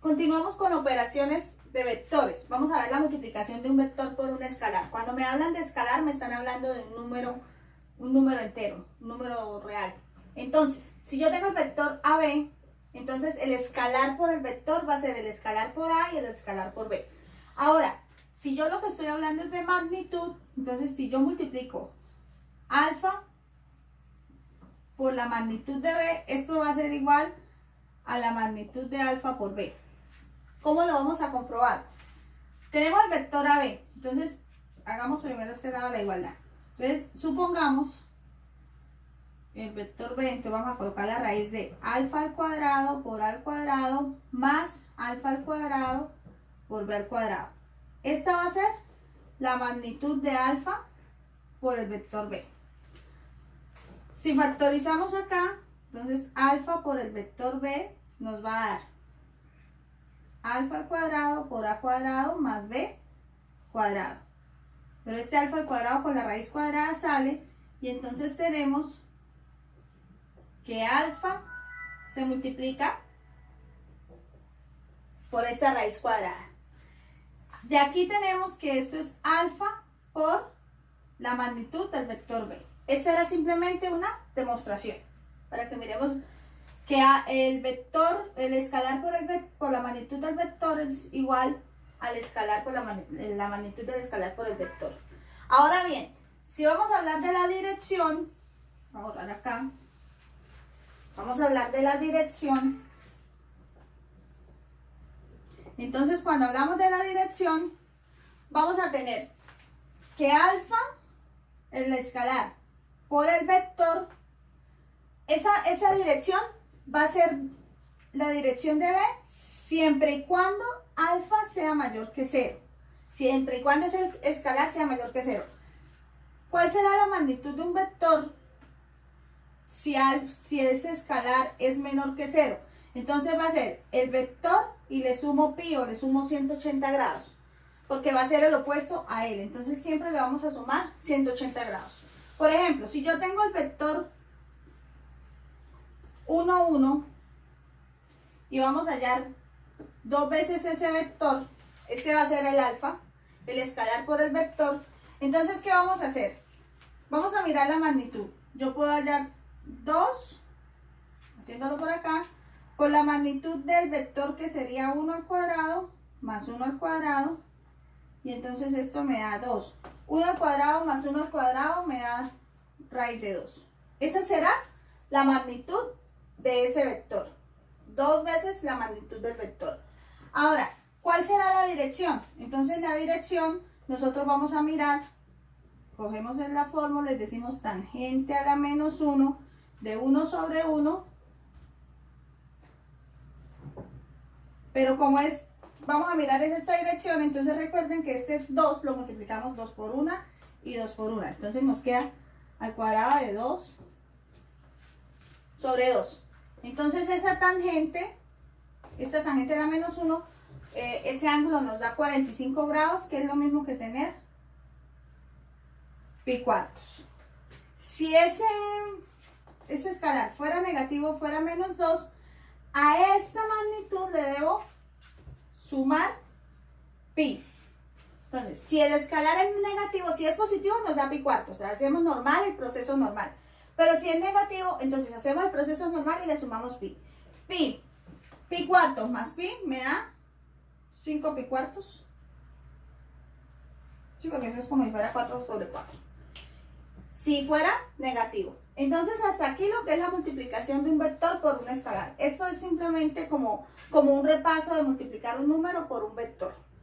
Continuamos con operaciones de vectores. Vamos a ver la multiplicación de un vector por un escalar. Cuando me hablan de escalar, me están hablando de un número entero, un número real. Entonces, si yo tengo el vector AB, entonces el escalar por el vector va a ser el escalar por A y el escalar por B. Ahora, si yo lo que estoy hablando es de magnitud, entonces si yo multiplico alfa por la magnitud de B, esto va a ser igual a la magnitud de alfa por B. ¿Cómo lo vamos a comprobar? Tenemos el vector AB, entonces hagamos primero este lado de la igualdad. Entonces supongamos el vector B, entonces vamos a colocar la raíz de alfa al cuadrado por A al cuadrado más alfa al cuadrado por B al cuadrado. Esta va a ser la magnitud de alfa por el vector B. Si factorizamos acá, entonces alfa por el vector B nos va a dar alfa al cuadrado por A cuadrado más B cuadrado. Pero este alfa al cuadrado con la raíz cuadrada sale y entonces tenemos que alfa se multiplica por esta raíz cuadrada. De aquí tenemos que esto es alfa por la magnitud del vector B. Esta era simplemente una demostración para que miremos que el vector, el escalar por la magnitud del vector es igual al escalar por la magnitud del escalar por el vector. Ahora bien, si vamos a hablar de la dirección, vamos a borrar acá, vamos a hablar de la dirección. Entonces, cuando hablamos de la dirección, vamos a tener que alfa, el escalar por el vector, esa dirección va a ser la dirección de B siempre y cuando alfa sea mayor que 0. Siempre y cuando ese escalar sea mayor que 0. ¿Cuál será la magnitud de un vector si ese escalar es menor que 0? Entonces va a ser el vector y le sumo pi o le sumo 180 grados. Porque va a ser el opuesto a él. Entonces siempre le vamos a sumar 180 grados. Por ejemplo, si yo tengo el vector 1, 1 y vamos a hallar dos veces ese vector, este va a ser el alfa, el escalar por el vector. Entonces, ¿qué vamos a hacer? Vamos a mirar la magnitud. Yo puedo hallar 2, haciéndolo por acá, por la magnitud del vector que sería 1 al cuadrado más 1 al cuadrado. Y entonces esto me da 2. 1 al cuadrado más 1 al cuadrado me da raíz de 2. Esa será la magnitud de ese vector. 2 veces la magnitud del vector. Ahora, ¿cuál será la dirección? Entonces la dirección, nosotros vamos a mirar, cogemos en la fórmula, les decimos tangente a la menos 1 de 1 sobre 1. Pero como es, vamos a mirar es esta dirección, entonces recuerden que este 2 lo multiplicamos 2 por 1 y 2 por 1. Entonces nos queda al cuadrado de 2 sobre 2. Entonces esta tangente de la menos 1, ese ángulo nos da 45 grados, que es lo mismo que tener pi cuartos. Si ese escalar fuera negativo, fuera menos 2, a esta magnitud le debo sumar pi. Entonces, si el escalar es negativo, si es positivo, nos da pi cuartos. O sea, hacemos normal el proceso normal. Pero si es negativo, entonces hacemos el proceso normal y le sumamos pi. Pi cuartos más pi me da 5 pi cuartos. Sí, porque eso es como si fuera 4 sobre 4. Si fuera negativo. Entonces hasta aquí lo que es la multiplicación de un vector por un escalar. Esto es simplemente como un repaso de multiplicar un número por un vector.